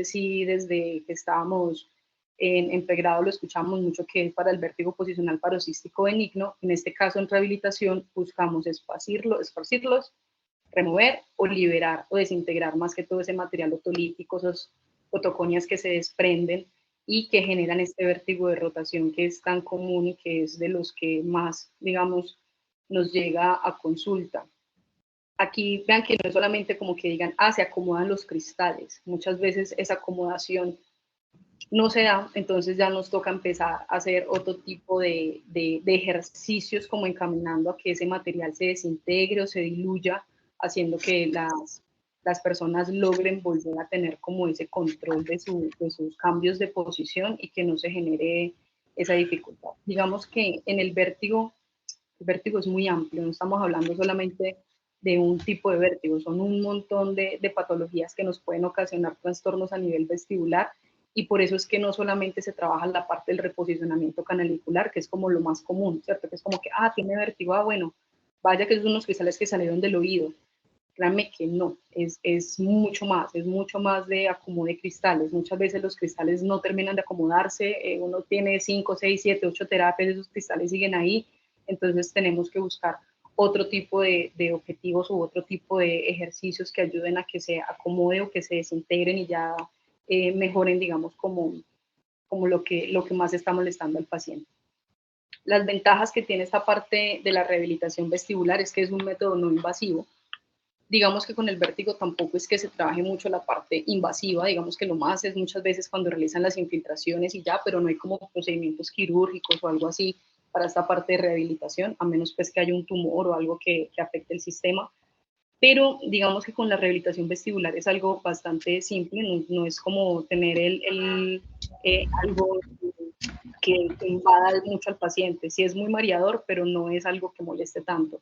sí, desde que estábamos en pregrado lo escuchamos mucho, que es para el vértigo posicional paroxístico benigno. En este caso, en rehabilitación, buscamos esparcirlos, remover o liberar o desintegrar más que todo ese material otolítico, esas otoconias que se desprenden y que generan este vértigo de rotación que es tan común y que es de los que más, digamos, nos llega a consulta. Aquí vean que no es solamente como que digan, se acomodan los cristales. Muchas veces esa acomodación no se da, entonces ya nos toca empezar a hacer otro tipo de ejercicios como encaminando a que ese material se desintegre o se diluya, haciendo que las personas logren volver a tener como ese control de sus cambios de posición y que no se genere esa dificultad. Digamos que en el vértigo es muy amplio, no estamos hablando solamente de un tipo de vértigo, son un montón de patologías que nos pueden ocasionar trastornos a nivel vestibular y por eso es que no solamente se trabaja la parte del reposicionamiento canalicular, que es como lo más común, ¿cierto? Que es como que, tiene vértigo, bueno, vaya que esos son unos cristales que salieron del oído. Créanme que no, es mucho más de acomodo de cristales. Muchas veces los cristales no terminan de acomodarse, uno tiene 5, 6, 7, 8 terapias, esos cristales siguen ahí, entonces tenemos que buscar otro tipo de objetivos u otro tipo de ejercicios que ayuden a que se acomode o que se desintegren y ya mejoren, digamos, como lo que más está molestando al paciente. Las ventajas que tiene esta parte de la rehabilitación vestibular es que es un método no invasivo. Digamos que con el vértigo tampoco es que se trabaje mucho la parte invasiva, digamos que lo más es muchas veces cuando realizan las infiltraciones y ya, pero no hay como procedimientos quirúrgicos o algo así para esta parte de rehabilitación, a menos pues que haya un tumor o algo que afecte el sistema. Pero digamos que con la rehabilitación vestibular es algo bastante simple, no es como tener algo que invada mucho al paciente. Sí es muy mareador, pero no es algo que moleste tanto.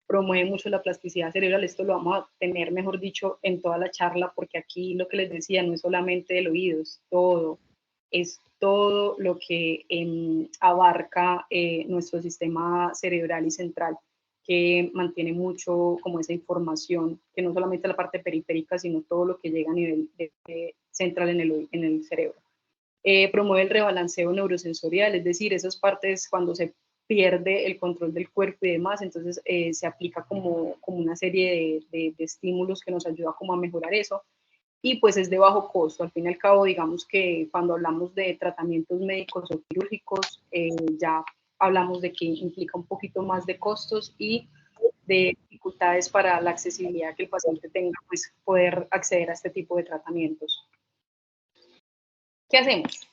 Promueve mucho la plasticidad cerebral, esto lo vamos a tener, mejor dicho, en toda la charla, porque aquí lo que les decía no es solamente el oído, es todo lo que abarca nuestro sistema cerebral y central, que mantiene mucho como esa información, que no solamente la parte periférica, sino todo lo que llega a nivel central en el cerebro. Promueve el rebalanceo neurosensorial, es decir, esas partes cuando se pierde el control del cuerpo y demás, entonces se aplica como una serie de estímulos que nos ayuda como a mejorar eso, y pues es de bajo costo. Al fin y al cabo, digamos que cuando hablamos de tratamientos médicos o quirúrgicos, ya hablamos de que implica un poquito más de costos y de dificultades para la accesibilidad que el paciente tenga, pues poder acceder a este tipo de tratamientos. ¿Qué hacemos?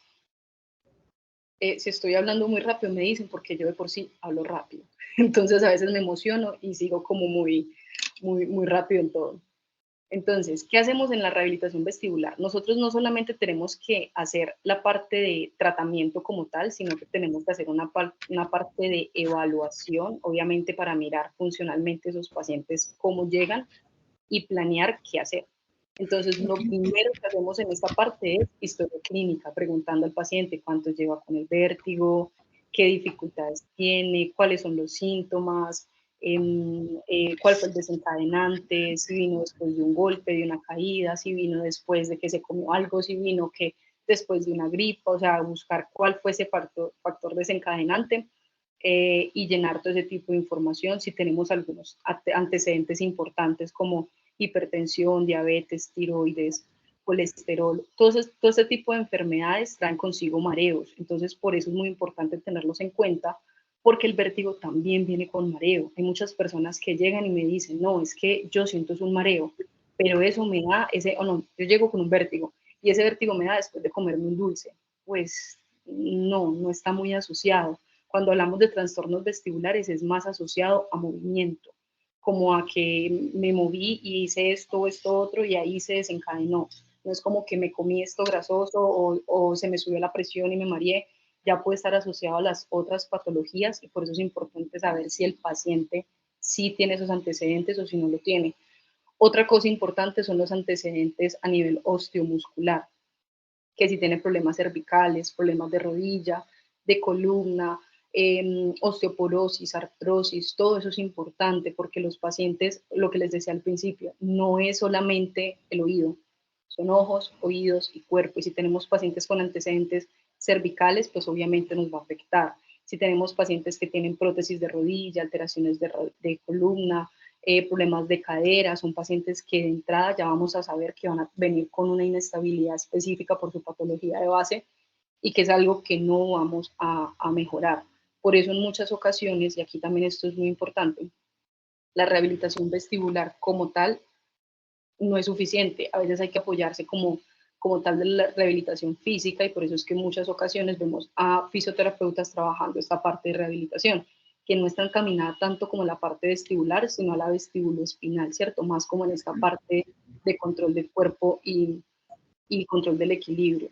Si estoy hablando muy rápido me dicen, porque yo de por sí hablo rápido. Entonces a veces me emociono y sigo como muy rápido en todo. Entonces, ¿qué hacemos en la rehabilitación vestibular? Nosotros no solamente tenemos que hacer la parte de tratamiento como tal, sino que tenemos que hacer una parte de evaluación, obviamente para mirar funcionalmente esos pacientes cómo llegan y planear qué hacer. Entonces, lo primero que hacemos en esta parte es historia clínica, preguntando al paciente cuánto lleva con el vértigo, qué dificultades tiene, cuáles son los síntomas, cuál fue el desencadenante, si vino después de un golpe, de una caída, si vino después de que se comió algo, si vino que después de una gripa, o sea, buscar cuál fue ese factor desencadenante y llenar todo ese tipo de información. Si tenemos algunos antecedentes importantes como hipertensión, diabetes, tiroides, colesterol, todo este tipo de enfermedades traen consigo mareos. Entonces, por eso es muy importante tenerlos en cuenta, porque el vértigo también viene con mareo. Hay muchas personas que llegan y me dicen, no, es que yo siento es un mareo, pero eso me da no, yo llego con un vértigo y ese vértigo me da después de comerme un dulce. Pues no está muy asociado. Cuando hablamos de trastornos vestibulares es más asociado a movimiento, como a que me moví y hice esto, otro, y ahí se desencadenó. No es como que me comí esto grasoso o se me subió la presión y me mareé, ya puede estar asociado a las otras patologías y por eso es importante saber si el paciente sí tiene esos antecedentes o si no lo tiene. Otra cosa importante son los antecedentes a nivel osteomuscular, que si tiene problemas cervicales, problemas de rodilla, de columna, osteoporosis, artrosis, todo eso es importante porque los pacientes, lo que les decía al principio, no es solamente el oído, son ojos, oídos y cuerpo. Y si tenemos pacientes con antecedentes cervicales, pues obviamente nos va a afectar. Si tenemos pacientes que tienen prótesis de rodilla, alteraciones de columna, problemas de cadera, son pacientes que de entrada ya vamos a saber que van a venir con una inestabilidad específica por su patología de base y que es algo que no vamos a mejorar. Por eso en muchas ocasiones, y aquí también esto es muy importante, la rehabilitación vestibular como tal no es suficiente. A veces hay que apoyarse como tal de la rehabilitación física y por eso es que en muchas ocasiones vemos a fisioterapeutas trabajando esta parte de rehabilitación, que no está encaminada tanto como la parte vestibular, sino a la vestibuloespinal, ¿cierto? Más como en esta parte de control del cuerpo y control del equilibrio.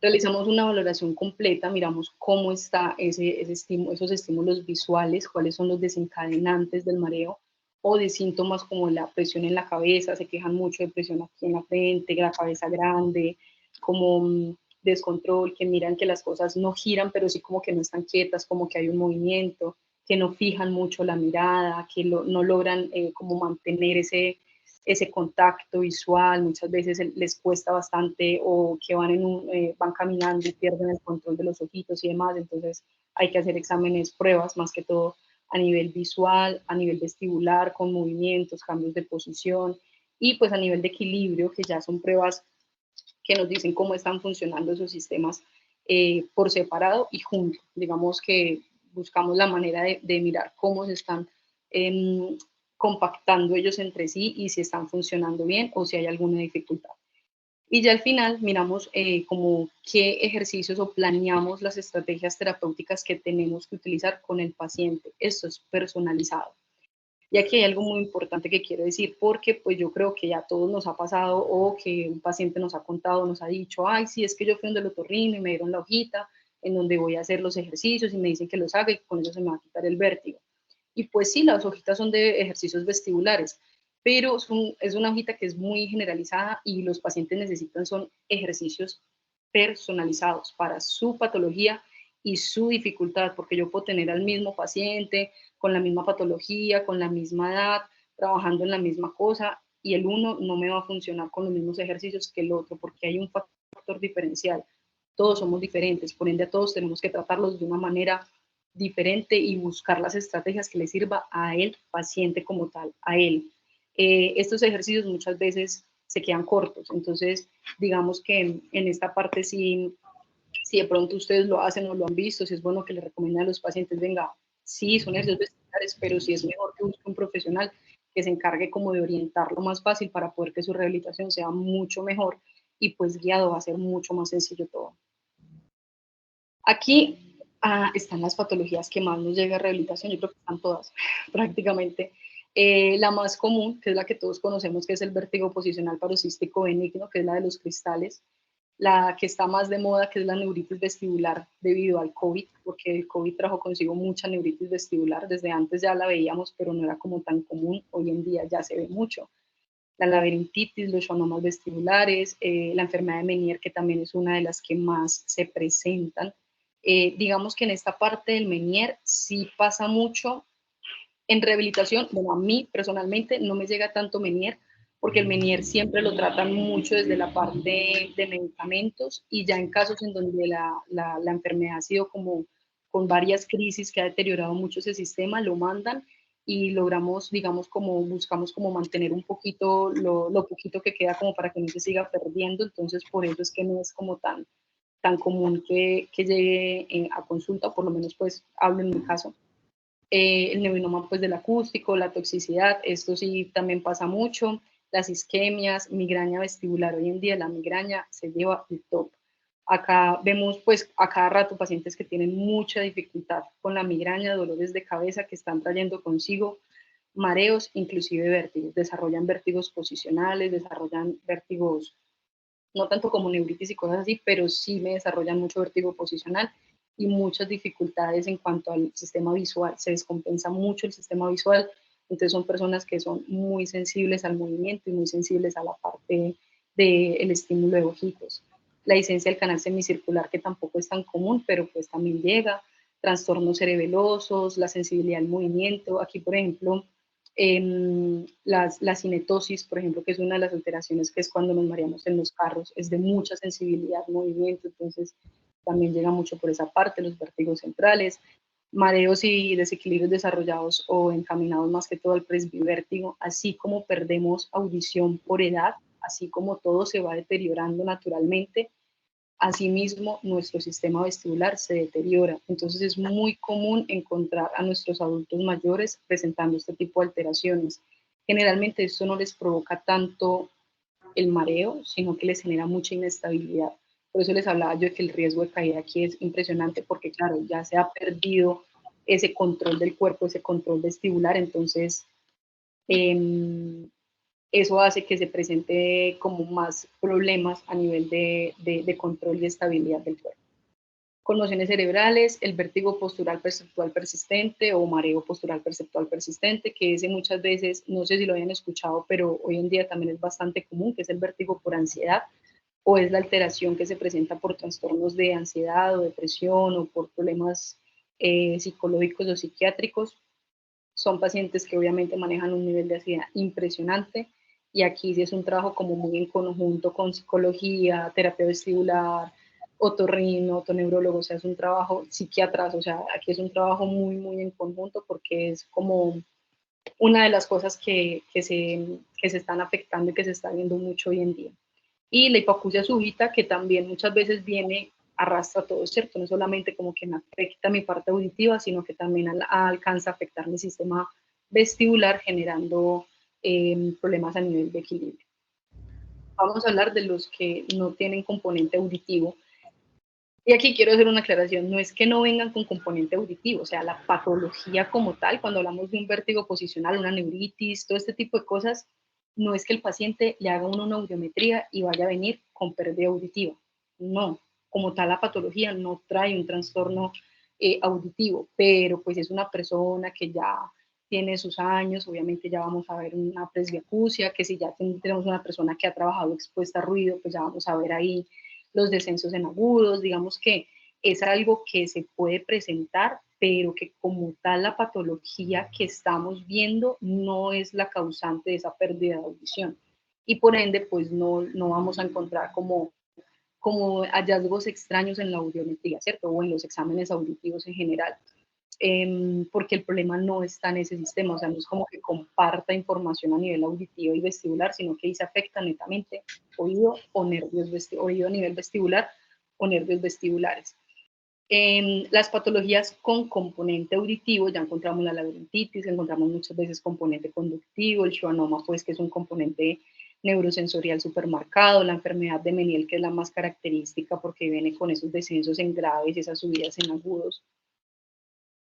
Realizamos una valoración completa, miramos cómo está esos estímulos visuales, cuáles son los desencadenantes del mareo o de síntomas como la presión en la cabeza, se quejan mucho de presión aquí en la frente, la cabeza grande, como descontrol, que miran que las cosas no giran, pero sí como que no están quietas, como que hay un movimiento, que no fijan mucho la mirada, que no logran como mantener ese contacto visual, muchas veces les cuesta bastante o que van caminando y pierden el control de los ojitos y demás, entonces hay que hacer exámenes, pruebas, más que todo a nivel visual, a nivel vestibular, con movimientos, cambios de posición y pues a nivel de equilibrio, que ya son pruebas que nos dicen cómo están funcionando esos sistemas por separado y juntos. Digamos que buscamos la manera de mirar cómo se están eh, compactando ellos entre sí y si están funcionando bien o si hay alguna dificultad. Y ya al final miramos como qué ejercicios o planeamos las estrategias terapéuticas que tenemos que utilizar con el paciente. Esto es personalizado. Y aquí hay algo muy importante que quiero decir, porque pues yo creo que ya a todos nos ha pasado o que un paciente nos ha contado, nos ha dicho, ay, sí, es que yo fui donde el otorrino y me dieron la hojita en donde voy a hacer los ejercicios y me dicen que los haga y con eso se me va a quitar el vértigo. Y pues sí, las hojitas son de ejercicios vestibulares, pero es una hojita que es muy generalizada y los pacientes necesitan son ejercicios personalizados para su patología y su dificultad, porque yo puedo tener al mismo paciente con la misma patología, con la misma edad, trabajando en la misma cosa y el uno no me va a funcionar con los mismos ejercicios que el otro, porque hay un factor diferencial. Todos somos diferentes, por ende a todos tenemos que tratarlos de una manera diferente y buscar las estrategias que le sirva a el paciente como tal, a él. Estos ejercicios muchas veces se quedan cortos, entonces digamos que en esta parte sí, si de pronto ustedes lo hacen o lo han visto, si es bueno que le recomienden a los pacientes, venga, sí, son ejercicios vestibulares, pero sí es mejor que busque un profesional que se encargue como de orientarlo más fácil para poder que su rehabilitación sea mucho mejor y pues guiado va a ser mucho más sencillo todo. Aquí están las patologías que más nos llega a rehabilitación, yo creo que están todas prácticamente. La más común, que es la que todos conocemos, que es el vértigo posicional paroxístico benigno, que es la de los cristales. La que está más de moda, que es la neuritis vestibular debido al COVID, porque el COVID trajo consigo mucha neuritis vestibular. Desde antes ya la veíamos, pero no era como tan común. Hoy en día ya se ve mucho. La laberintitis, los schwannomas vestibulares, la enfermedad de Meniere, que también es una de las que más se presentan. Digamos que en esta parte del Meniere sí pasa mucho. En rehabilitación, bueno, a mí personalmente no me llega tanto Meniere, porque el Meniere siempre lo tratan mucho desde la parte de medicamentos y ya en casos en donde la enfermedad ha sido como con varias crisis que ha deteriorado mucho ese sistema, lo mandan y logramos, digamos, como buscamos como mantener un poquito lo poquito que queda como para que no se siga perdiendo, entonces por eso es que no es como tan común que llegue a consulta, por lo menos pues hablo en mi caso. El neurinoma pues del acústico, la toxicidad, esto sí también pasa mucho, las isquemias, migraña vestibular, hoy en día la migraña se lleva el top. Acá vemos pues a cada rato pacientes que tienen mucha dificultad con la migraña, dolores de cabeza que están trayendo consigo mareos, inclusive vértigos, desarrollan vértigos posicionales, desarrollan vértigos no tanto como neuritis y cosas así, pero sí me desarrollan mucho vértigo posicional y muchas dificultades en cuanto al sistema visual. Se descompensa mucho el sistema visual, entonces son personas que son muy sensibles al movimiento y muy sensibles a la parte del estímulo de ojitos. La licencia del canal semicircular, que tampoco es tan común, pero pues también llega. Trastornos cerebelosos, la sensibilidad al movimiento. Aquí, por ejemplo, La cinetosis, por ejemplo, que es una de las alteraciones que es cuando nos mareamos en los carros, es de mucha sensibilidad, movimiento, entonces también llega mucho por esa parte, los vértigos centrales, mareos y desequilibrios desarrollados o encaminados más que todo al presbivértigo, así como perdemos audición por edad, así como todo se va deteriorando naturalmente, asimismo nuestro sistema vestibular se deteriora. Entonces es muy común encontrar a nuestros adultos mayores presentando este tipo de alteraciones. Generalmente esto no les provoca tanto el mareo, sino que les genera mucha inestabilidad. Por eso les hablaba yo de que el riesgo de caída aquí es impresionante porque, claro, ya se ha perdido ese control del cuerpo, ese control vestibular, entonces eso hace que se presente como más problemas a nivel de control y estabilidad del cuerpo. Conmociones cerebrales, el vértigo postural perceptual persistente o mareo postural perceptual persistente, que ese muchas veces, no sé si lo hayan escuchado, pero hoy en día también es bastante común, que es el vértigo por ansiedad, o es la alteración que se presenta por trastornos de ansiedad o depresión o por problemas psicológicos o psiquiátricos. Son pacientes que obviamente manejan un nivel de ansiedad impresionante y aquí sí es un trabajo como muy en conjunto con psicología, terapia vestibular, otorrino, otoneurólogo, o sea, es un trabajo psiquiatras, o sea, aquí es un trabajo muy, muy en conjunto porque es como una de las cosas que se están afectando y que se está viendo mucho hoy en día. Y la hipoacusia súbita, que también muchas veces viene, arrastra todo, ¿cierto? No solamente como que me afecta mi parte auditiva, sino que también alcanza a afectar mi sistema vestibular, generando problemas a nivel de equilibrio. Vamos a hablar de los que no tienen componente auditivo. Y aquí quiero hacer una aclaración, no es que no vengan con componente auditivo, o sea, la patología como tal, cuando hablamos de un vértigo posicional, una neuritis, todo este tipo de cosas, no es que el paciente le haga una audiometría y vaya a venir con pérdida auditiva, no, como tal la patología no trae un trastorno auditivo, pero pues es una persona que ya tiene sus años, obviamente ya vamos a ver una presbiacusia, que si ya tenemos una persona que ha trabajado expuesta a ruido, pues ya vamos a ver ahí los descensos en agudos, digamos que es algo que se puede presentar, pero que como tal la patología que estamos viendo no es la causante de esa pérdida de audición. Y por ende, pues no vamos a encontrar como hallazgos extraños en la audiometría, ¿cierto? O en los exámenes auditivos en general. Porque el problema no está en ese sistema, o sea, no es como que comparta información a nivel auditivo y vestibular, sino que ahí se afecta netamente oído o nervios, oído a nivel vestibular o nervios vestibulares. Las patologías con componente auditivo, ya encontramos la laberintitis, encontramos muchas veces componente conductivo, el schwannoma, pues que es un componente neurosensorial supermarcado, la enfermedad de Meniel, que es la más característica porque viene con esos descensos en graves y esas subidas en agudos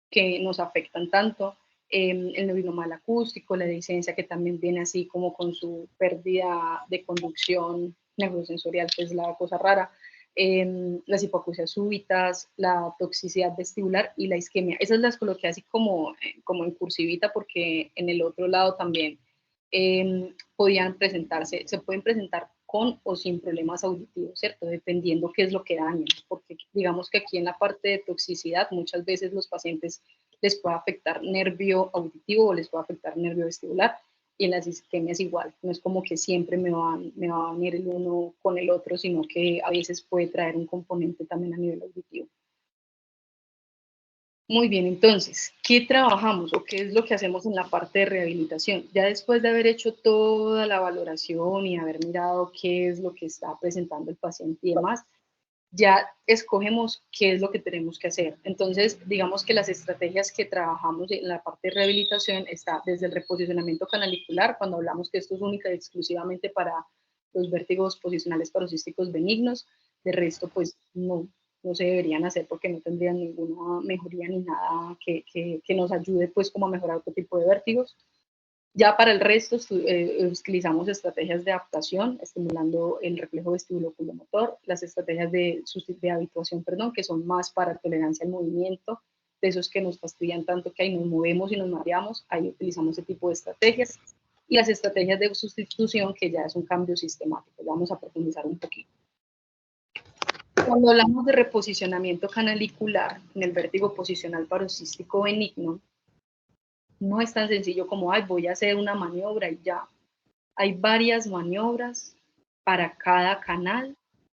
que nos afectan tanto, el neuroma mal acústico, la dehiscencia que también viene así como con su pérdida de conducción neurosensorial, que es la cosa rara, las hipoacusias súbitas, la toxicidad vestibular y la isquemia. Esas las coloqué así como en cursivita porque en el otro lado también podían presentarse, se pueden presentar con o sin problemas auditivos, ¿cierto? Dependiendo qué es lo que daña, porque digamos que aquí en la parte de toxicidad muchas veces los pacientes les puede afectar nervio auditivo o les puede afectar nervio vestibular y en las isquemias igual, no es como que siempre me va a venir el uno con el otro, sino que a veces puede traer un componente también a nivel auditivo. Muy bien, entonces, ¿qué trabajamos o qué es lo que hacemos en la parte de rehabilitación? Ya después de haber hecho toda la valoración y haber mirado qué es lo que está presentando el paciente y demás, ya escogemos qué es lo que tenemos que hacer. Entonces, digamos que las estrategias que trabajamos en la parte de rehabilitación está desde el reposicionamiento canalicular, cuando hablamos que esto es única y exclusivamente para los vértigos posicionales paroxísticos benignos, de resto, pues no se deberían hacer porque no tendrían ninguna mejoría ni nada que nos ayude pues como a mejorar otro tipo de vértigos. Ya para el resto utilizamos estrategias de adaptación, estimulando el reflejo vestibuloculomotor, las estrategias de habituación, perdón, que son más para tolerancia al movimiento, de esos que nos fastidian tanto que ahí nos movemos y nos mareamos, ahí utilizamos ese tipo de estrategias. Y las estrategias de sustitución, que ya es un cambio sistemático, vamos a profundizar un poquito. Cuando hablamos de reposicionamiento canalicular en el vértigo posicional paroxístico benigno, no es tan sencillo como, ay, voy a hacer una maniobra y ya. Hay varias maniobras para cada canal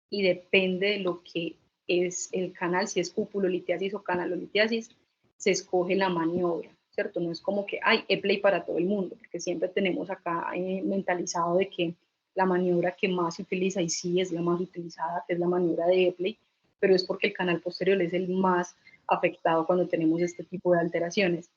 y depende de lo que es el canal, si es cupulolitiasis o canalolitiasis, se escoge la maniobra, ¿cierto? No es como que hay E-play para todo el mundo, porque siempre tenemos acá mentalizado de que la maniobra que más se utiliza, y sí es la más utilizada, que es la maniobra de E-play, pero es porque el canal posterior es el más afectado cuando tenemos este tipo de alteraciones.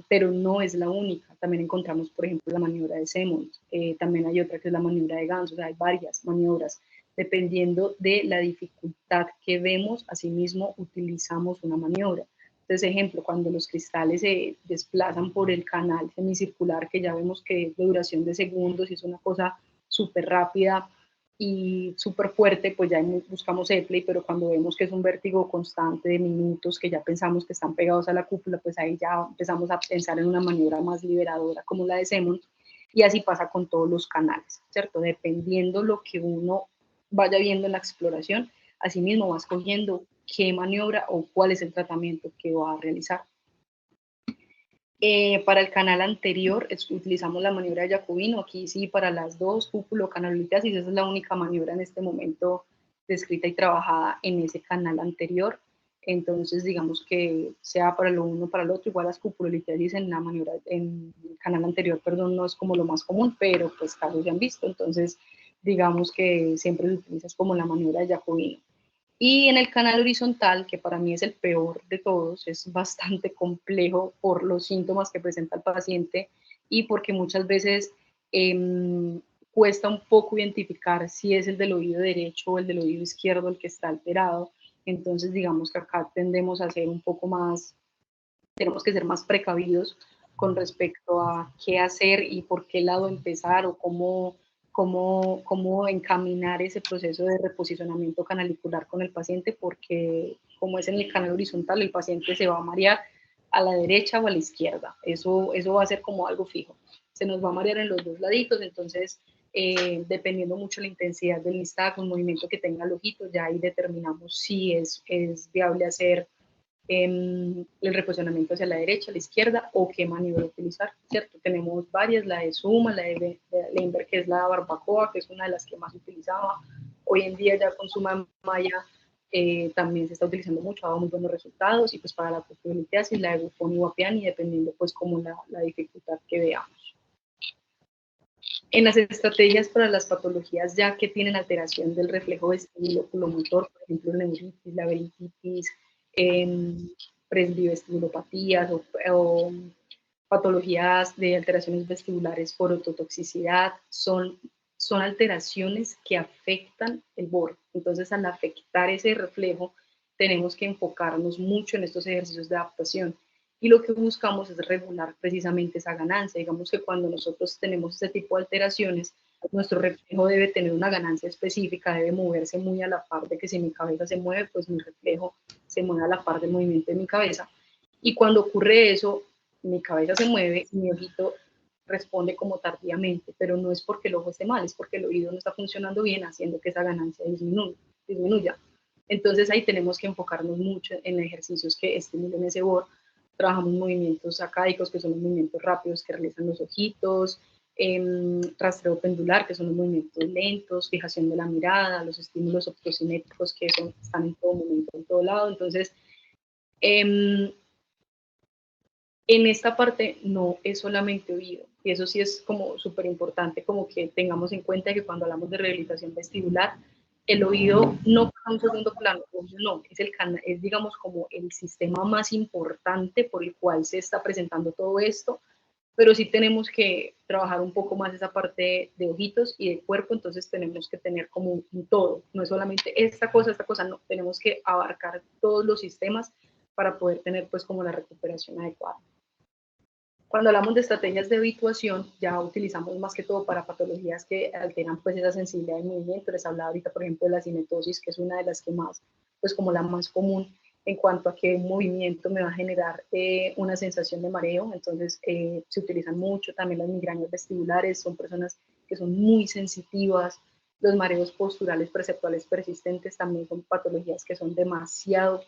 Pero no es la única. También encontramos, por ejemplo, la maniobra de Simmons. También hay otra que es la maniobra de Gans. O sea, hay varias maniobras. Dependiendo de la dificultad que vemos, asimismo utilizamos una maniobra. Entonces, ejemplo, cuando los cristales se desplazan por el canal semicircular, que ya vemos que es de duración de segundos y es una cosa súper rápida y súper fuerte, pues ya buscamos E-play, pero cuando vemos que es un vértigo constante de minutos, que ya pensamos que están pegados a la cúpula, pues ahí ya empezamos a pensar en una maniobra más liberadora como la de Simmons, y así pasa con todos los canales, ¿cierto? Dependiendo lo que uno vaya viendo en la exploración, asimismo va escogiendo qué maniobra o cuál es el tratamiento que va a realizar. Para el canal anterior utilizamos la maniobra de Jacobino, aquí sí para las dos, cúpulo, canalolitiasis, esa es la única maniobra en este momento descrita y trabajada en ese canal anterior. Entonces, digamos que sea para lo uno, para el otro, igual las cupulolitiasis en la maniobra, en el canal anterior, perdón, no es como lo más común, pero pues casos se han visto, entonces digamos que siempre lo utilizas como la maniobra de Jacobino. Y en el canal horizontal, que para mí es el peor de todos, es bastante complejo por los síntomas que presenta el paciente y porque muchas veces cuesta un poco identificar si es el del oído derecho o el del oído izquierdo el que está alterado. Entonces, digamos que acá tendemos a ser un poco más, tenemos que ser más precavidos con respecto a qué hacer y por qué lado empezar o cómo encaminar ese proceso de reposicionamiento canalicular con el paciente, porque como es en el canal horizontal, el paciente se va a marear a la derecha o a la izquierda. Eso va a ser como algo fijo. Se nos va a marear en los dos laditos, entonces, dependiendo mucho la intensidad del nistagmo, el movimiento que tenga el ojito, ya ahí determinamos si es viable hacer el reposicionamiento hacia la derecha, a la izquierda o qué maniobra utilizar, ¿cierto? Tenemos varias, la de Suma, la de Leinberg, que es la barbacoa, que es una de las que más utilizaba. Hoy en día ya con Suma Maya también se está utilizando mucho, ha dado muy buenos resultados, y pues para la cupulolitiasis, la de Buffon y Wapiani, dependiendo pues como la dificultad que veamos. En las estrategias para las patologías ya que tienen alteración del reflejo vestibulo-oculomotor, por ejemplo, neuritis, laberintitis, presbivestibulopatías o patologías de alteraciones vestibulares por ototoxicidad, son alteraciones que afectan el borde. Entonces, al afectar ese reflejo, tenemos que enfocarnos mucho en estos ejercicios de adaptación. Y lo que buscamos es regular precisamente esa ganancia. Digamos que cuando nosotros tenemos este tipo de alteraciones, nuestro reflejo debe tener una ganancia específica, debe moverse muy a la par de que si mi cabeza se mueve, pues mi reflejo se mueve a la par del movimiento de mi cabeza. Y cuando ocurre eso, mi cabeza se mueve y mi ojito responde como tardíamente, pero no es porque el ojo esté mal, es porque el oído no está funcionando bien, haciendo que esa ganancia disminuya. Entonces ahí tenemos que enfocarnos mucho en ejercicios que estimulen ese borde. Trabajamos movimientos sacádicos, que son los movimientos rápidos que realizan los ojitos, rastreo pendular, que son los movimientos lentos, fijación de la mirada, los estímulos optocinéticos, que están en todo momento, en todo lado. Entonces, en esta parte no es solamente oído, y eso sí es como súper importante, como que tengamos en cuenta que cuando hablamos de rehabilitación vestibular, el oído no pasa un segundo plano, no, es digamos como el sistema más importante por el cual se está presentando todo esto, pero sí tenemos que trabajar un poco más esa parte de ojitos y de cuerpo, entonces tenemos que tener como un todo, no es solamente esta cosa, no, tenemos que abarcar todos los sistemas para poder tener pues como la recuperación adecuada. Cuando hablamos de estrategias de habituación, ya utilizamos más que todo para patologías que alteran pues esa sensibilidad de movimiento. Les hablaba ahorita, por ejemplo, de la cinetosis, que es una de las que más, pues como la más común en cuanto a que un movimiento me va a generar una sensación de mareo. Entonces, se utilizan mucho también las migrañas vestibulares, son personas que son muy sensitivas. Los mareos posturales perceptuales persistentes también son patologías que son demasiado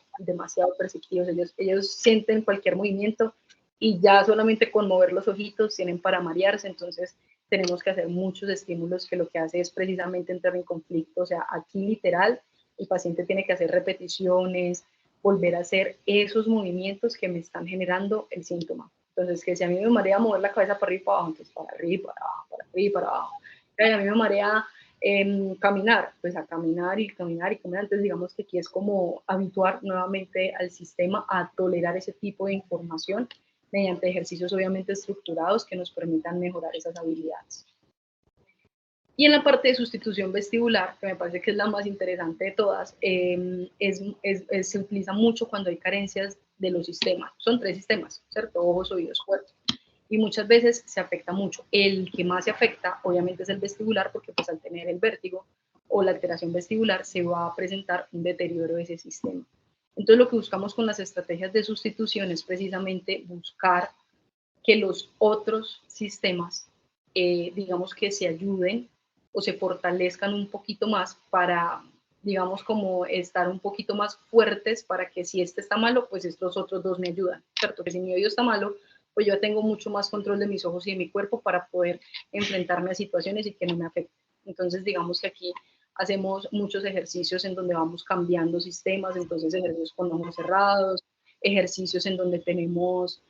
perceptivos. Ellos sienten cualquier movimiento y ya solamente con mover los ojitos tienen para marearse, entonces tenemos que hacer muchos estímulos que lo que hace es precisamente entrar en conflicto, o sea, aquí literal el paciente tiene que hacer repeticiones, volver a hacer esos movimientos que me están generando el síntoma. Entonces, que si a mí me marea mover la cabeza para arriba y para abajo, entonces para arriba, para abajo, para arriba y para abajo. Y a mí me marea caminar, pues a caminar y caminar y caminar. Entonces, digamos que aquí es como habituar nuevamente al sistema a tolerar ese tipo de información mediante ejercicios obviamente estructurados que nos permitan mejorar esas habilidades. Y en la parte de sustitución vestibular, que me parece que es la más interesante de todas, se utiliza mucho cuando hay carencias de los sistemas. Son 3 sistemas, ¿cierto? Ojos, oídos, cuerpo. Y muchas veces se afecta mucho. El que más se afecta, obviamente, es el vestibular, porque pues al tener el vértigo o la alteración vestibular se va a presentar un deterioro de ese sistema. Entonces, lo que buscamos con las estrategias de sustitución es precisamente buscar que los otros sistemas, digamos que se ayuden o se fortalezcan un poquito más para, digamos, como estar un poquito más fuertes para que si este está malo, pues estos otros dos me ayudan, ¿cierto? Que si mi oído está malo, pues yo tengo mucho más control de mis ojos y de mi cuerpo para poder enfrentarme a situaciones y que no me afecten. Entonces, digamos que aquí hacemos muchos ejercicios en donde vamos cambiando sistemas, entonces ejercicios con ojos cerrados, ejercicios en donde tenemos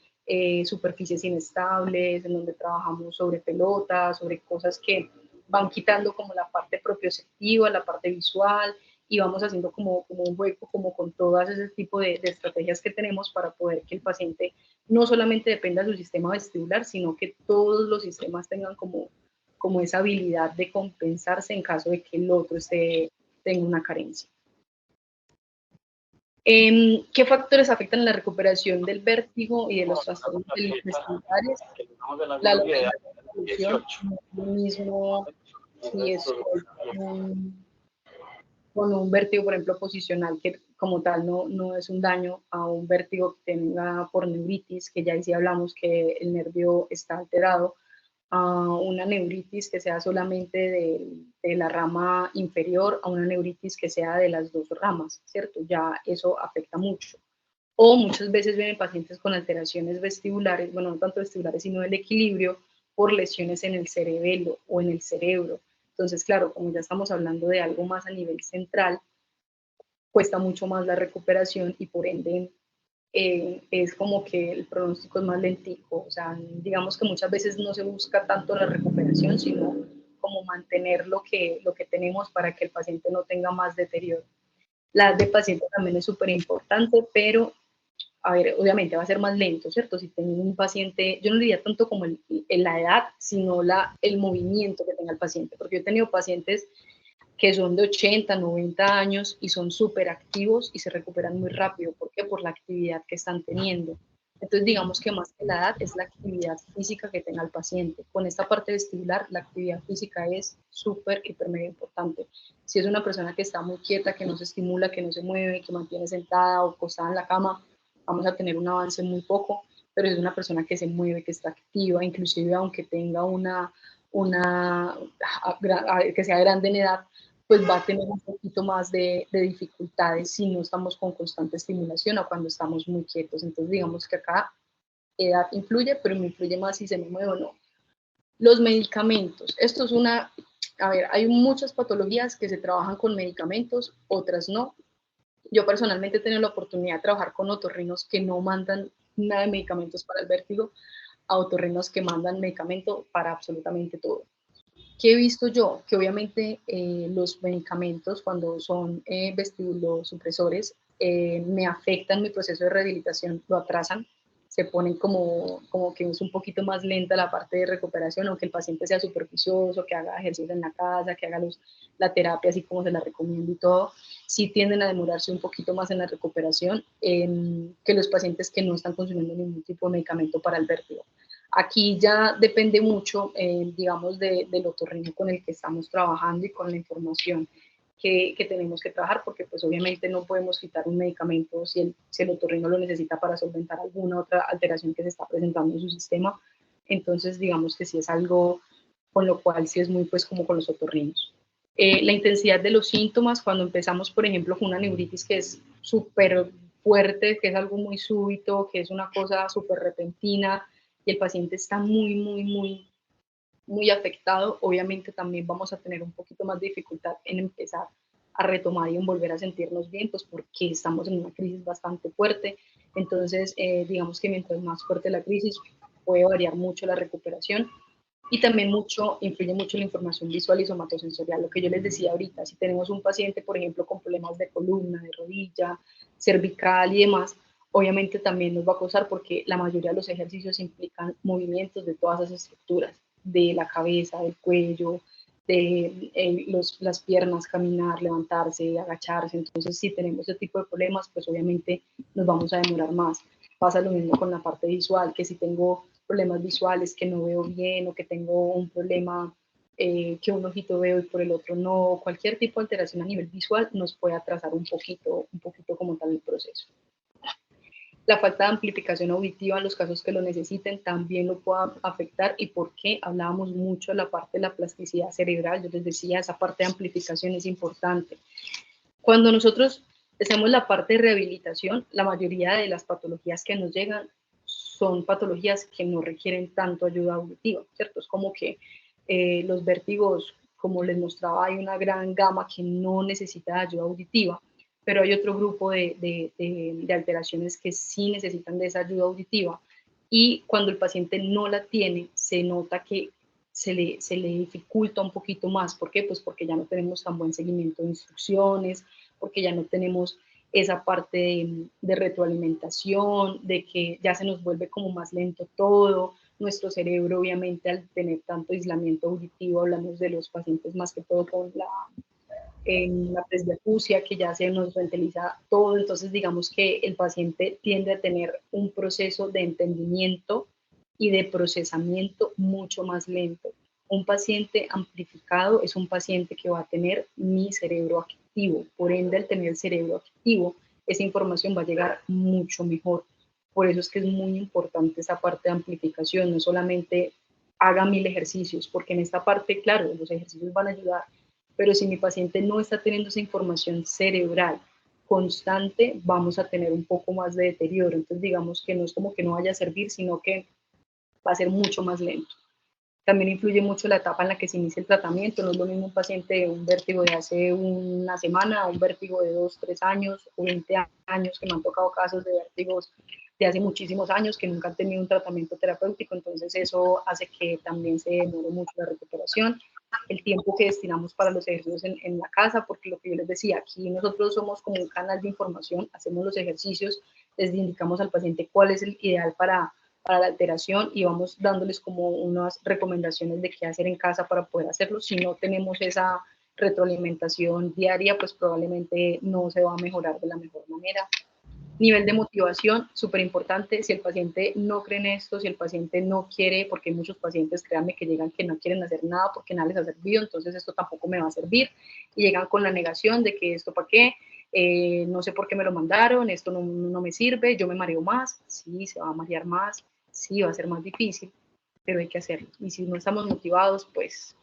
superficies inestables, en donde trabajamos sobre pelotas, sobre cosas que van quitando como la parte propioceptiva, la parte visual, y vamos haciendo como un juego, como con todas ese tipo de estrategias que tenemos para poder que el paciente no solamente dependa de su sistema vestibular, sino que todos los sistemas tengan como esa habilidad de compensarse en caso de que el otro tenga una carencia. ¿Qué factores afectan la recuperación del vértigo y de los trastornos vestibulares? La localización, no es lo mismo si es con un vértigo, por ejemplo, posicional, que como tal no es un daño, a un vértigo que tenga por neuritis, que ya ahí sí hablamos que el nervio está alterado, a una neuritis que sea solamente de la rama inferior, a una neuritis que sea de las dos ramas, ¿cierto? Ya eso afecta mucho. O muchas veces vienen pacientes con alteraciones vestibulares, bueno, no tanto vestibulares, sino del equilibrio por lesiones en el cerebelo o en el cerebro. Entonces, claro, como ya estamos hablando de algo más a nivel central, cuesta mucho más la recuperación y por ende es como que el pronóstico es más lentico. O sea, digamos que muchas veces no se busca tanto la recuperación, sino como mantener lo que tenemos para que el paciente no tenga más deterioro. La edad de paciente también es súper importante, pero a ver, obviamente va a ser más lento, ¿cierto? Si tengo un paciente, yo no diría tanto como la edad, sino el movimiento que tenga el paciente, porque yo he tenido pacientes que son de 80, 90 años y son súper activos y se recuperan muy rápido. ¿Por qué? Por la actividad que están teniendo. Entonces, digamos que más que la edad es la actividad física que tenga el paciente. Con esta parte vestibular, la actividad física es súper, hiper, mega importante. Si es una persona que está muy quieta, que no se estimula, que no se mueve, que mantiene sentada o acostada en la cama, vamos a tener un avance muy poco, pero si es una persona que se mueve, que está activa, inclusive aunque tenga que sea grande en edad, pues va a tener un poquito más de dificultades si no estamos con constante estimulación o cuando estamos muy quietos. Entonces, digamos que acá edad influye, pero me influye más si se me mueve o no. Los medicamentos. Esto es a ver, hay muchas patologías que se trabajan con medicamentos, otras no. Yo personalmente he tenido la oportunidad de trabajar con otorrinos que no mandan nada de medicamentos para el vértigo, a otorrinos que mandan medicamento para absolutamente todo. ¿Qué he visto yo? Que obviamente los medicamentos cuando son vestibulosupresores me afectan mi proceso de rehabilitación, lo atrasan, se ponen como que es un poquito más lenta la parte de recuperación, aunque el paciente sea superficioso, que haga ejercicio en la casa, que haga la terapia así como se la recomiendo y todo, sí tienden a demorarse un poquito más en la recuperación que los pacientes que no están consumiendo ningún tipo de medicamento para el vértigo. Aquí ya depende mucho, digamos, del otorrino con el que estamos trabajando y con la información que tenemos que trabajar, porque pues obviamente no podemos quitar un medicamento si el otorrino lo necesita para solventar alguna otra alteración que se está presentando en su sistema. Entonces, digamos que sí es algo con lo cual sí es muy pues como con los otorrinos. La intensidad de los síntomas, cuando empezamos, por ejemplo, con una neuritis que es súper fuerte, que es algo muy súbito, que es una cosa súper repentina y el paciente está muy afectado, obviamente también vamos a tener un poquito más de dificultad en empezar a retomar y en volver a sentirnos bien, pues porque estamos en una crisis bastante fuerte. Entonces, digamos que mientras más fuerte la crisis, puede variar mucho la recuperación y también influye mucho la información visual y somatosensorial. Lo que yo les decía ahorita, si tenemos un paciente, por ejemplo, con problemas de columna, de rodilla, cervical y demás, obviamente también nos va a causar porque la mayoría de los ejercicios implican movimientos de todas esas estructuras, de la cabeza, del cuello, de las piernas, caminar, levantarse, agacharse. Entonces, si tenemos ese tipo de problemas, pues obviamente nos vamos a demorar más. Pasa lo mismo con la parte visual, que si tengo problemas visuales, que no veo bien o que tengo un problema que un ojito veo y por el otro no, cualquier tipo de alteración a nivel visual nos puede atrasar un poquito como tal el proceso. La falta de amplificación auditiva en los casos que lo necesiten también lo puede afectar. ¿Y por qué? Hablábamos mucho de la parte de la plasticidad cerebral. Yo les decía, esa parte de amplificación es importante. Cuando nosotros hacemos la parte de rehabilitación, la mayoría de las patologías que nos llegan son patologías que no requieren tanto ayuda auditiva, ¿cierto? Es como que los vértigos, como les mostraba, hay una gran gama que no necesita ayuda auditiva, pero hay otro grupo de alteraciones que sí necesitan de esa ayuda auditiva y cuando el paciente no la tiene, se nota que se le dificulta un poquito más. ¿Por qué? Pues porque ya no tenemos tan buen seguimiento de instrucciones, porque ya no tenemos esa parte de retroalimentación, de que ya se nos vuelve como más lento todo. Nuestro cerebro, obviamente, al tener tanto aislamiento auditivo, hablamos de los pacientes más que todo con la presbiacusia, que ya se nos renteliza todo. Entonces, digamos que el paciente tiende a tener un proceso de entendimiento y de procesamiento mucho más lento. Un paciente amplificado es un paciente que va a tener mi cerebro activo. Por ende, al tener el cerebro activo, esa información va a llegar mucho mejor. Por eso es que es muy importante esa parte de amplificación, no solamente haga 1000 ejercicios, porque en esta parte, claro, los ejercicios van a ayudar, pero si mi paciente no está teniendo esa información cerebral constante, vamos a tener un poco más de deterioro. Entonces, digamos que no es como que no vaya a servir, sino que va a ser mucho más lento. También influye mucho la etapa en la que se inicia el tratamiento. No es lo mismo un paciente de un vértigo de hace una semana, un vértigo de 2, 3 años o 20 años, que me han tocado casos de vértigos de hace muchísimos años que nunca han tenido un tratamiento terapéutico. Entonces eso hace que también se demore mucho la recuperación. El tiempo que destinamos para los ejercicios en la casa, porque lo que yo les decía, aquí nosotros somos como un canal de información, hacemos los ejercicios, les indicamos al paciente cuál es el ideal para la alteración y vamos dándoles como unas recomendaciones de qué hacer en casa para poder hacerlo. Si no tenemos esa retroalimentación diaria, pues probablemente no se va a mejorar de la mejor manera. Nivel de motivación, súper importante. Si el paciente no cree en esto, si el paciente no quiere, porque hay muchos pacientes, créanme, que llegan que no quieren hacer nada porque nada les ha servido, entonces esto tampoco me va a servir. Y llegan con la negación de que esto para qué, no sé por qué me lo mandaron, esto no me sirve, yo me mareo más. Sí, se va a marear más, sí, va a ser más difícil, pero hay que hacerlo. Y si no estamos motivados, pues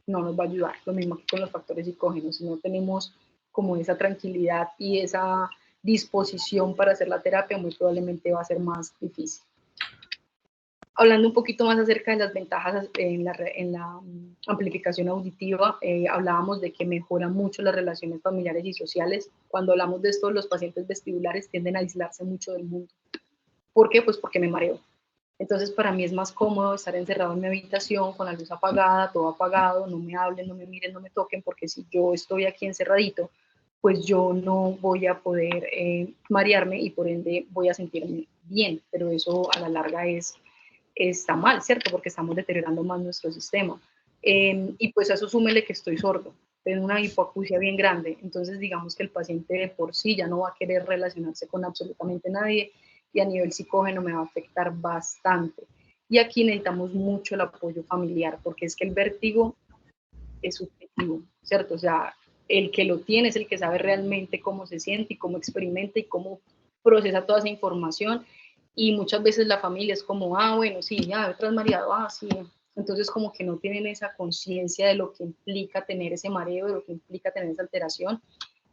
no nos va a ayudar. Lo mismo que con los factores psicógenos. Si no tenemos como esa tranquilidad y esa disposición para hacer la terapia, muy probablemente va a ser más difícil. Hablando un poquito más acerca de las ventajas en la amplificación auditiva, hablábamos de que mejora mucho las relaciones familiares y sociales. Cuando hablamos de esto, los pacientes vestibulares tienden a aislarse mucho del mundo. ¿Por qué? Pues porque me mareo. Entonces, para mí es más cómodo estar encerrado en mi habitación con la luz apagada, todo apagado, no me hablen, no me miren, no me toquen, porque si yo estoy aquí encerradito, pues yo no voy a poder marearme y por ende voy a sentirme bien, pero eso a la larga está mal, ¿cierto? Porque estamos deteriorando más nuestro sistema. Y pues a eso súmele que estoy sordo, tengo una hipoacusia bien grande, entonces digamos que el paciente de por sí ya no va a querer relacionarse con absolutamente nadie y a nivel psicógeno me va a afectar bastante. Y aquí necesitamos mucho el apoyo familiar, porque es que el vértigo es subjetivo, ¿cierto? O sea, el que lo tiene es el que sabe realmente cómo se siente y cómo experimenta y cómo procesa toda esa información. Y muchas veces la familia es como, ah, bueno, sí, ya, otras mareado, ah, sí. Entonces como que no tienen esa conciencia de lo que implica tener ese mareo, de lo que implica tener esa alteración.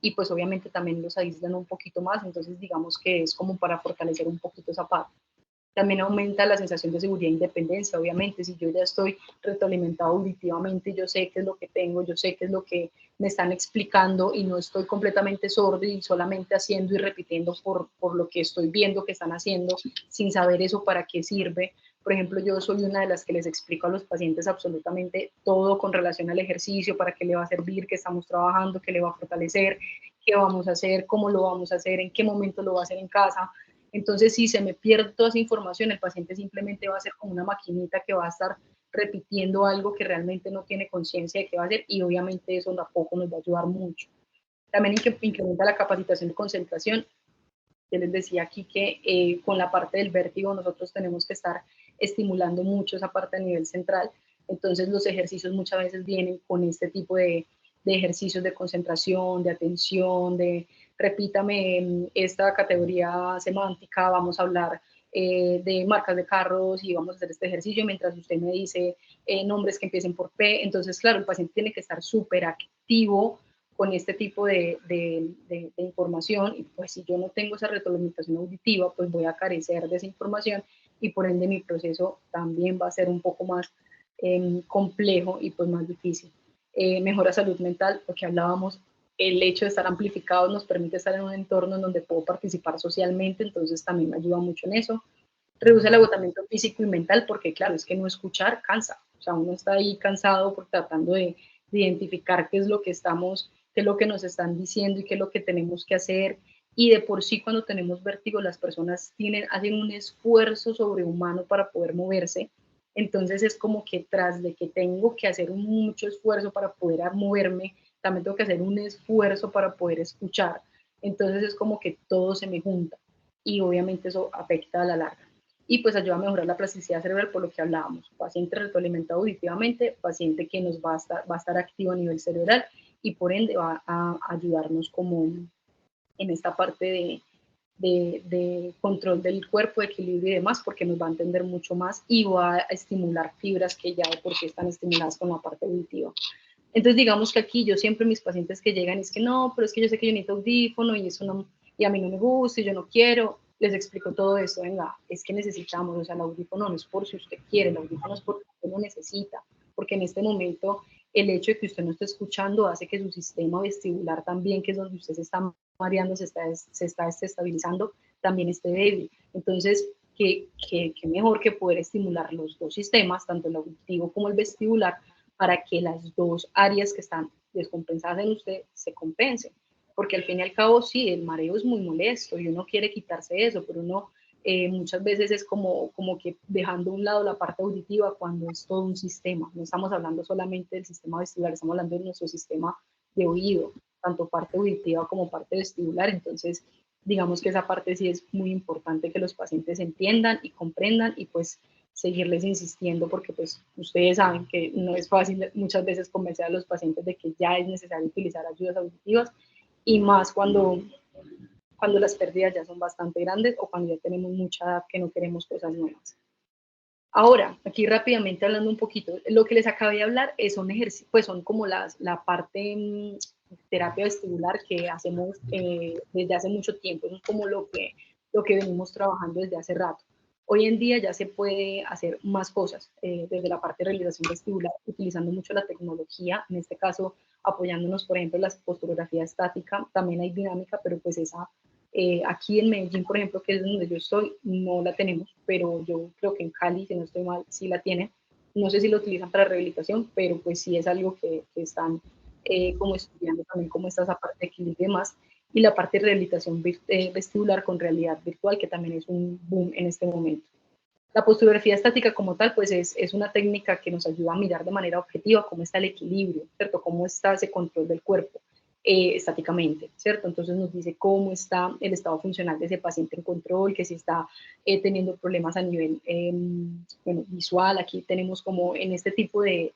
y pues obviamente también los aíslan un poquito más, entonces digamos que es como para fortalecer un poquito esa parte. También aumenta la sensación de seguridad e independencia, obviamente, si yo ya estoy retroalimentado auditivamente, yo sé qué es lo que tengo, yo sé qué es lo que me están explicando y no estoy completamente sordo y solamente haciendo y repitiendo por lo que estoy viendo que están haciendo, sin saber eso para qué sirve. Por ejemplo, yo soy una de las que les explico a los pacientes absolutamente todo con relación al ejercicio, para qué le va a servir, qué estamos trabajando, qué le va a fortalecer, qué vamos a hacer, cómo lo vamos a hacer, en qué momento lo va a hacer en casa. Entonces, si se me pierde toda esa información, el paciente simplemente va a ser como una maquinita que va a estar repitiendo algo que realmente no tiene conciencia de qué va a hacer, y obviamente eso tampoco nos va a ayudar mucho. También incrementa la capacitación de concentración. Yo les decía aquí que con la parte del vértigo nosotros tenemos que estar estimulando mucho esa parte a nivel central, entonces los ejercicios muchas veces vienen con este tipo de ejercicios de concentración, de atención, de repítame esta categoría semántica, vamos a hablar de marcas de carros y vamos a hacer este ejercicio mientras usted me dice nombres que empiecen por P. Entonces, claro, el paciente tiene que estar súper activo con este tipo de información, y pues si yo no tengo esa retroalimentación auditiva, pues voy a carecer de esa información y por ende mi proceso también va a ser un poco más complejo y pues más difícil. Mejora salud mental, lo que hablábamos, el hecho de estar amplificados nos permite estar en un entorno en donde puedo participar socialmente, entonces también me ayuda mucho en eso. Reduce el agotamiento físico y mental, porque claro, es que no escuchar cansa, o sea, uno está ahí cansado por tratando de identificar qué es lo que estamos, qué es lo que nos están diciendo y qué es lo que tenemos que hacer, y de por sí cuando tenemos vértigo las personas hacen un esfuerzo sobrehumano para poder moverse, entonces es como que tras de que tengo que hacer mucho esfuerzo para poder moverme, también tengo que hacer un esfuerzo para poder escuchar, entonces es como que todo se me junta y obviamente eso afecta a la larga. Y pues ayuda a mejorar la plasticidad cerebral, por lo que hablábamos, paciente retroalimentado auditivamente, paciente que nos va a estar activo a nivel cerebral y por ende va a ayudarnos como en esta parte de control del cuerpo, de equilibrio y demás, porque nos va a entender mucho más y va a estimular fibras que ya de por sí están estimuladas con la parte auditiva. Entonces, digamos que aquí yo siempre mis pacientes que llegan es que no, pero es que yo sé que yo necesito audífono y eso no, y a mí no me gusta y yo no quiero, les explico todo esto, venga, es que necesitamos, o sea, el audífono no es por si usted quiere, el audífono es porque usted lo necesita, porque en este momento el hecho de que usted no esté escuchando hace que su sistema vestibular también, que es donde usted se está mareando, se está desestabilizando, también esté débil. Entonces, qué mejor que poder estimular los dos sistemas, tanto el auditivo como el vestibular, para que las dos áreas que están descompensadas en usted se compensen. Porque al fin y al cabo, sí, el mareo es muy molesto y uno quiere quitarse eso, pero uno muchas veces es como que dejando a un lado la parte auditiva cuando es todo un sistema. No estamos hablando solamente del sistema vestibular, estamos hablando de nuestro sistema de oído, tanto parte auditiva como parte vestibular. Entonces, digamos que esa parte sí es muy importante que los pacientes entiendan y comprendan y pues seguirles insistiendo porque pues ustedes saben que no es fácil muchas veces convencer a los pacientes de que ya es necesario utilizar ayudas auditivas y más cuando las pérdidas ya son bastante grandes o cuando ya tenemos mucha edad que no queremos cosas nuevas. Ahora, aquí rápidamente hablando un poquito, lo que les acabé de hablar son ejercicios, pues son como la parte terapia vestibular que hacemos desde hace mucho tiempo, eso es como lo que venimos trabajando desde hace rato. Hoy en día ya se puede hacer más cosas desde la parte de realización vestibular, utilizando mucho la tecnología, en este caso apoyándonos, por ejemplo, en la posturografía estática, también hay dinámica, pero pues esa aquí en Medellín, por ejemplo, que es donde yo estoy, no la tenemos, pero yo creo que en Cali, si no estoy mal, sí la tienen. No sé si lo utilizan para rehabilitación, pero pues sí es algo que están como estudiando también, como está esa parte de equilibrio y demás. Y la parte de rehabilitación vestibular con realidad virtual, que también es un boom en este momento. La posturografía estática como tal, pues es una técnica que nos ayuda a mirar de manera objetiva cómo está el equilibrio, ¿cierto? Cómo está ese control del cuerpo estáticamente, ¿cierto? Entonces nos dice cómo está el estado funcional de ese paciente en control, que si está teniendo problemas a nivel bueno, visual. Aquí tenemos como en este tipo de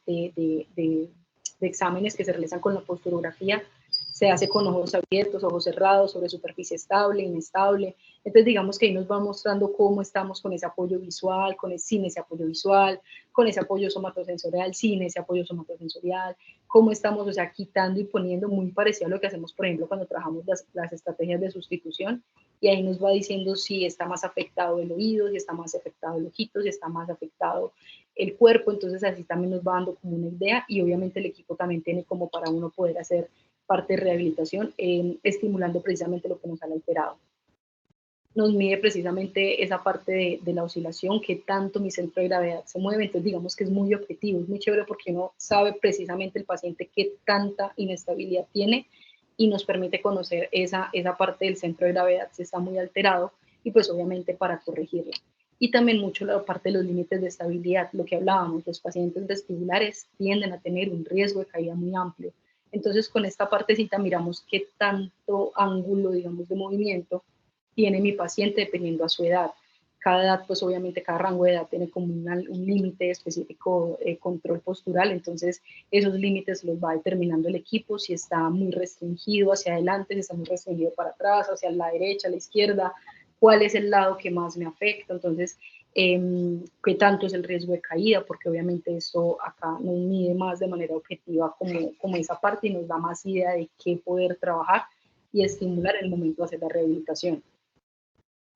exámenes que se realizan con la posturografía, se hace con ojos abiertos, ojos cerrados, sobre superficie estable, inestable, Entonces, digamos que ahí nos va mostrando cómo estamos con ese apoyo visual, sin ese apoyo visual, con ese apoyo somatosensorial, sin ese apoyo somatosensorial, cómo estamos, o sea, quitando y poniendo muy parecido a lo que hacemos, por ejemplo, cuando trabajamos las estrategias de sustitución, y ahí nos va diciendo si está más afectado el oído, si está más afectado el ojito, si está más afectado el cuerpo, entonces así también nos va dando como una idea, y obviamente el equipo también tiene como para uno poder hacer parte de rehabilitación, estimulando precisamente lo que nos ha alterado. Nos mide precisamente esa parte de la oscilación, que tanto mi centro de gravedad se mueve, entonces digamos que es muy objetivo, es muy chévere porque uno sabe precisamente el paciente qué tanta inestabilidad tiene y nos permite conocer esa parte del centro de gravedad si está muy alterado y pues obviamente para corregirla. Y también mucho la parte de los límites de estabilidad, lo que hablábamos, los pacientes vestibulares tienden a tener un riesgo de caída muy amplio. Entonces con esta partecita miramos qué tanto ángulo, digamos, de movimiento tiene mi paciente dependiendo a su edad. Cada edad, pues obviamente cada rango de edad tiene como un límite específico de control postural, entonces esos límites los va determinando el equipo, si está muy restringido hacia adelante, si está muy restringido para atrás, hacia la derecha, a la izquierda, cuál es el lado que más me afecta, entonces qué tanto es el riesgo de caída, porque obviamente esto acá nos mide más de manera objetiva como esa parte y nos da más idea de qué poder trabajar y estimular en el momento de hacer la rehabilitación.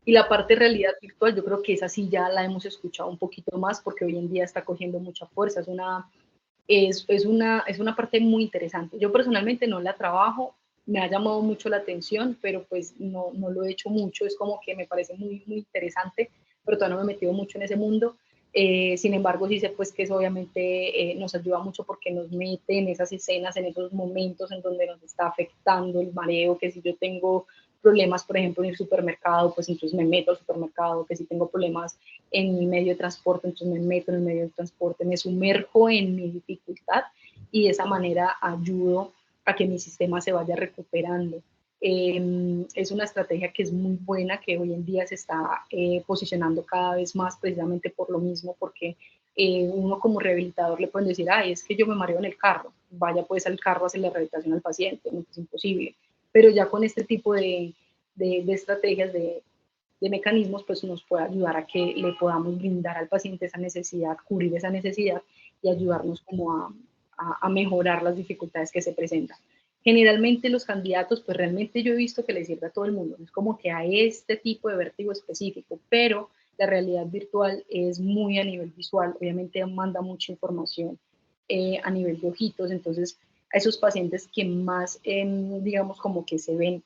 Y la parte de realidad virtual, yo creo que esa sí ya la hemos escuchado un poquito más porque hoy en día está cogiendo mucha fuerza. Es una parte muy interesante. Yo personalmente no la trabajo, me ha llamado mucho la atención, pero pues no lo he hecho mucho. Es como que me parece muy, muy interesante, pero todavía no me he metido mucho en ese mundo. Sin embargo, sí sé pues que eso obviamente nos ayuda mucho porque nos mete en esas escenas, en esos momentos en donde nos está afectando el mareo, que si yo tengo problemas, por ejemplo, en el supermercado, pues entonces me meto al supermercado, que si tengo problemas en mi medio de transporte, entonces me meto en el medio de transporte, me sumerjo en mi dificultad y de esa manera ayudo a que mi sistema se vaya recuperando. Es una estrategia que es muy buena, que hoy en día se está posicionando cada vez más precisamente por lo mismo, porque uno como rehabilitador le pueden decir, ay, es que yo me mareo en el carro, vaya pues al carro a hacer la rehabilitación al paciente, no es imposible. Pero ya con este tipo de estrategias, de mecanismos, pues nos puede ayudar a que le podamos brindar al paciente esa necesidad, cubrir esa necesidad y ayudarnos como a mejorar las dificultades que se presentan. Generalmente los candidatos, pues realmente yo he visto que les sirve a todo el mundo, es como que a este tipo de vértigo específico, pero la realidad virtual es muy a nivel visual, obviamente manda mucha información a nivel de ojitos, entonces a esos pacientes que más, digamos, como que se ven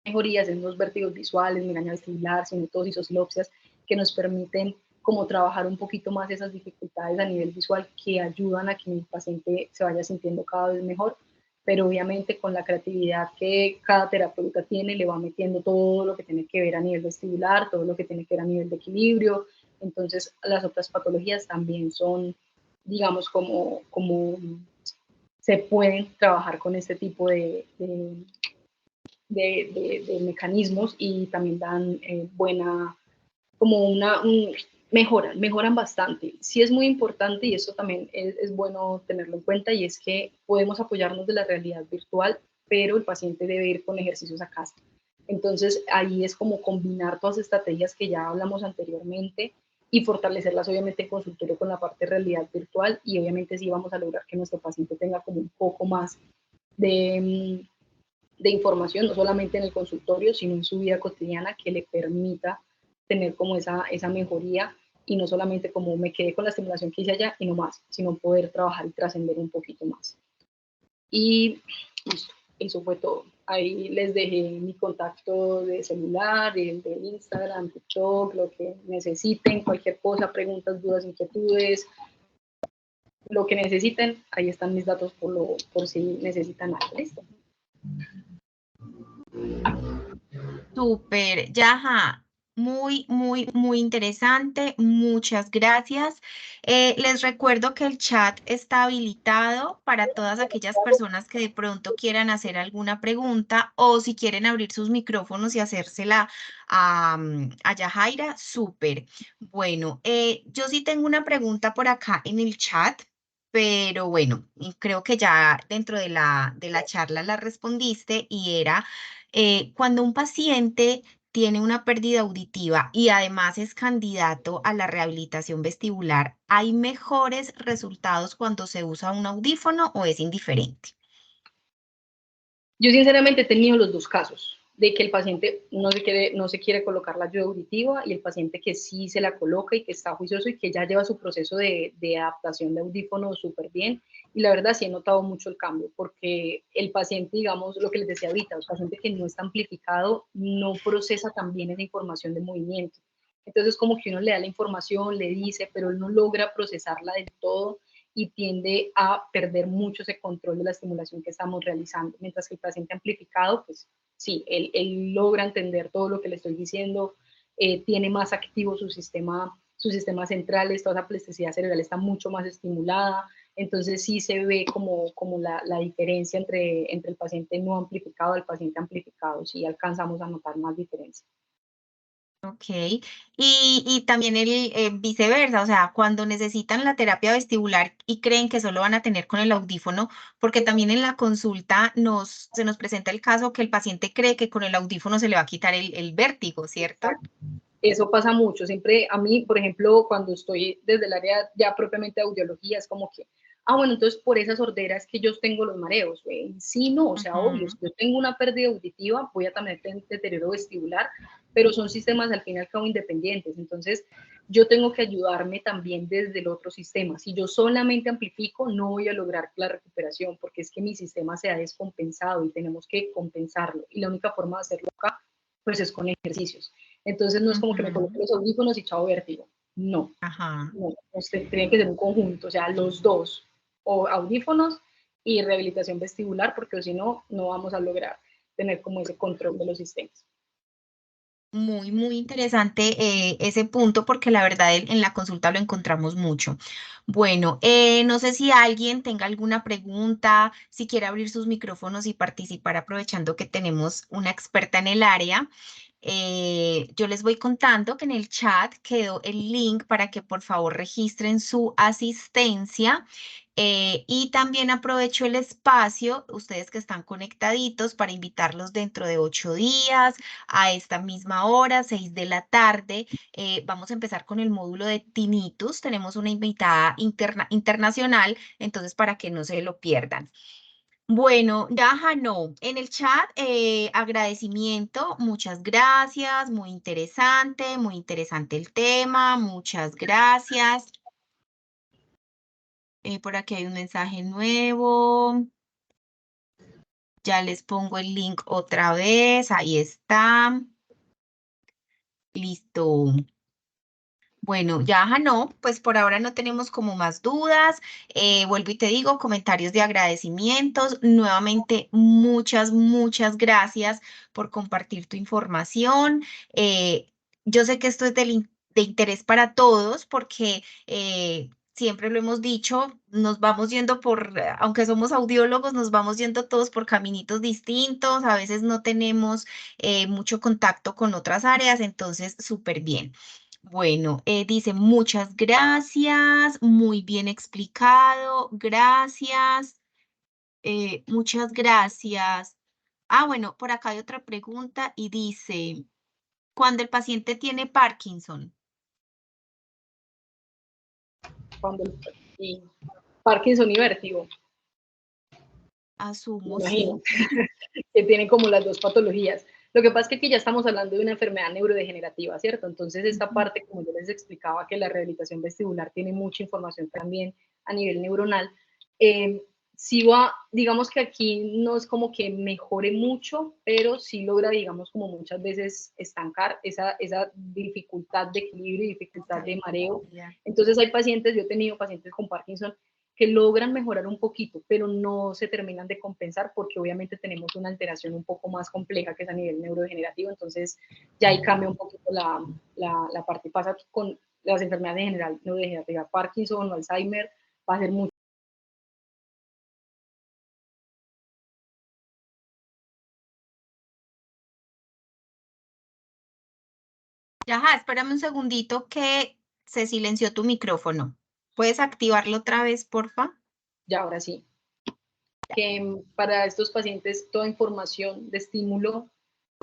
mejorías en los vértigos visuales, migraña vestibular, sinusosis, oscilopsias, que nos permiten como trabajar un poquito más esas dificultades a nivel visual que ayudan a que mi paciente se vaya sintiendo cada vez mejor, pero obviamente con la creatividad que cada terapeuta tiene, le va metiendo todo lo que tiene que ver a nivel vestibular, todo lo que tiene que ver a nivel de equilibrio, entonces las otras patologías también son, digamos, como se pueden trabajar con este tipo de mecanismos y también dan buena, como mejoran bastante. Sí es muy importante y eso también es bueno tenerlo en cuenta y es que podemos apoyarnos de la realidad virtual, pero el paciente debe ir con ejercicios a casa. Entonces ahí es como combinar todas las estrategias que ya hablamos anteriormente y fortalecerlas obviamente en consultorio con la parte de realidad virtual y obviamente sí vamos a lograr que nuestro paciente tenga como un poco más de, de información, no solamente en el consultorio, sino en su vida cotidiana, que le permita tener como esa mejoría y no solamente como me quedé con la estimulación que hice allá y no más, sino poder trabajar y trascender un poquito más. Y listo, eso fue todo. Ahí les dejé mi contacto de celular, el de Instagram, TikTok, lo que necesiten, cualquier cosa, preguntas, dudas, inquietudes, lo que necesiten, ahí están mis datos por si necesitan algo. Listo. Súper, Yaja, muy, muy, muy interesante. Muchas gracias. Les recuerdo que el chat está habilitado para todas aquellas personas que de pronto quieran hacer alguna pregunta o si quieren abrir sus micrófonos y hacérsela a Yajaira. Súper. Bueno, yo sí tengo una pregunta por acá en el chat. Pero bueno, y creo que ya dentro de la charla la respondiste y era cuando un paciente tiene una pérdida auditiva y además es candidato a la rehabilitación vestibular, ¿hay mejores resultados cuando se usa un audífono o es indiferente? Yo sinceramente he tenido los dos casos, de que el paciente no se quiere colocar la ayuda auditiva y el paciente que sí se la coloca y que está juicioso y que ya lleva su proceso de adaptación de audífono súper bien. Y la verdad sí he notado mucho el cambio, porque el paciente, digamos, lo que les decía ahorita, el paciente que no está amplificado no procesa tan bien esa información de movimiento. Entonces como que uno le da la información, le dice, pero él no logra procesarla del todo y tiende a perder mucho ese control de la estimulación que estamos realizando. Mientras que el paciente amplificado, pues sí, él logra entender todo lo que le estoy diciendo, tiene más activo su sistema central, toda esa plasticidad cerebral está mucho más estimulada, entonces sí se ve como la diferencia entre el paciente no amplificado y el paciente amplificado, sí alcanzamos a notar más diferencia. Ok, y también el viceversa, o sea, cuando necesitan la terapia vestibular y creen que solo van a tener con el audífono, porque también en la consulta se nos presenta el caso que el paciente cree que con el audífono se le va a quitar el vértigo, ¿cierto? Eso pasa mucho, siempre a mí, por ejemplo, cuando estoy desde el área ya propiamente de audiología, es como que, bueno, entonces por esas sorderas que yo tengo los mareos, güey. Sí, no, o sea, obvio, si Ujú. yo tengo una pérdida auditiva, voy a también tener deterioro vestibular, pero son sistemas al fin y al cabo independientes, entonces yo tengo que ayudarme también desde el otro sistema. Si yo solamente amplifico, no voy a lograr la recuperación, porque es que mi sistema se ha descompensado y tenemos que compensarlo, y la única forma de hacerlo acá, pues es con ejercicios. Entonces no es como que me coloque Ujú. los audífonos y chao vértigo. No, Ajá. no, tiene que ser un conjunto, o sea, los dos, o audífonos y rehabilitación vestibular, porque si no, no vamos a lograr tener como ese control de los sistemas. Muy, muy interesante ese punto porque la verdad en la consulta lo encontramos mucho. Bueno, no sé si alguien tenga alguna pregunta, si quiere abrir sus micrófonos y participar aprovechando que tenemos una experta en el área. Yo les voy contando que en el chat quedó el link para que por favor registren su asistencia. Y también aprovecho el espacio, ustedes que están conectaditos, para invitarlos dentro de 8 días a esta misma hora, 6 de la tarde. Vamos a empezar con el módulo de tinnitus. Tenemos una invitada internacional, entonces para que no se lo pierdan. Bueno, ya no, en el chat agradecimiento, muchas gracias, muy interesante el tema, muchas gracias. Por aquí hay un mensaje nuevo. Ya les pongo el link otra vez, ahí está. Listo. Bueno, ya no, pues por ahora no tenemos como más dudas. Vuelvo y te digo, comentarios de agradecimientos. Nuevamente, muchas, muchas gracias por compartir tu información. Yo sé que esto es de interés para todos porque siempre lo hemos dicho, nos vamos yendo aunque somos audiólogos, nos vamos yendo todos por caminitos distintos. A veces no tenemos mucho contacto con otras áreas, entonces súper bien. Bueno, dice muchas gracias, muy bien explicado, gracias, muchas gracias. Bueno, por acá hay otra pregunta y dice, cuando el paciente tiene Parkinson, Cuando y Parkinson y vértigo, me asumo imagino, sí. que tienen como las dos patologías. Lo que pasa es que aquí ya estamos hablando de una enfermedad neurodegenerativa, ¿cierto? Entonces esta Ujú. parte, como yo les explicaba, que la rehabilitación vestibular tiene mucha información también a nivel neuronal, sí va, digamos que aquí no es como que mejore mucho, pero sí logra, digamos, como muchas veces estancar esa dificultad de equilibrio y dificultad Está de bien, mareo. ya. Entonces hay pacientes, yo he tenido pacientes con Parkinson que logran mejorar un poquito, pero no se terminan de compensar porque obviamente tenemos una alteración un poco más compleja que es a nivel neurodegenerativo, entonces ya ahí cambia un poquito la parte y pasa con las enfermedades en general neurodegenerativas, Parkinson o Alzheimer, va a ser mucho. Ajá, espérame un segundito que se silenció tu micrófono. ¿Puedes activarlo otra vez, porfa? Ya ahora sí, que para estos pacientes toda información de estímulo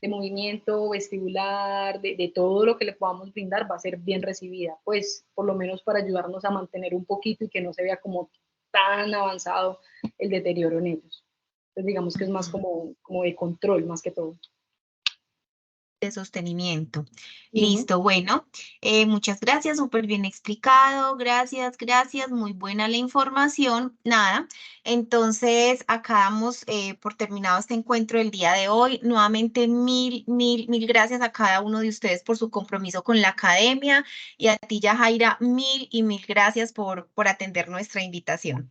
de movimiento vestibular, de todo lo que le podamos brindar, va a ser bien recibida, pues por lo menos para ayudarnos a mantener un poquito y que no se vea como tan avanzado el deterioro en ellos. Entonces digamos que es más Ujú. como de control más que todo. De sostenimiento. Ujú. Listo, bueno, muchas gracias, súper bien explicado, gracias, gracias, muy buena la información. Nada, entonces acá damos por terminado este encuentro del día de hoy. Nuevamente, mil gracias a cada uno de ustedes por su compromiso con la academia y a ti, Yajaira, mil gracias por atender nuestra invitación.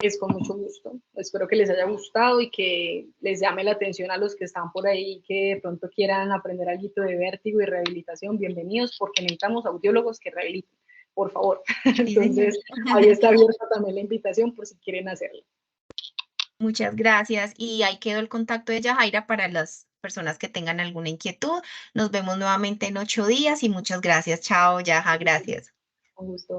Es con mucho gusto. Espero que les haya gustado y que les llame la atención a los que están por ahí que de pronto quieran aprender algo de vértigo y rehabilitación. Bienvenidos, porque necesitamos audiólogos que rehabiliten, por favor. Sí, señor. Entonces, ahí está abierta también la invitación por si quieren hacerlo. Muchas gracias. Y ahí quedó el contacto de Yajaira para las personas que tengan alguna inquietud. Nos vemos nuevamente en 8 días y muchas gracias. Chao, Yaja, gracias. Con gusto.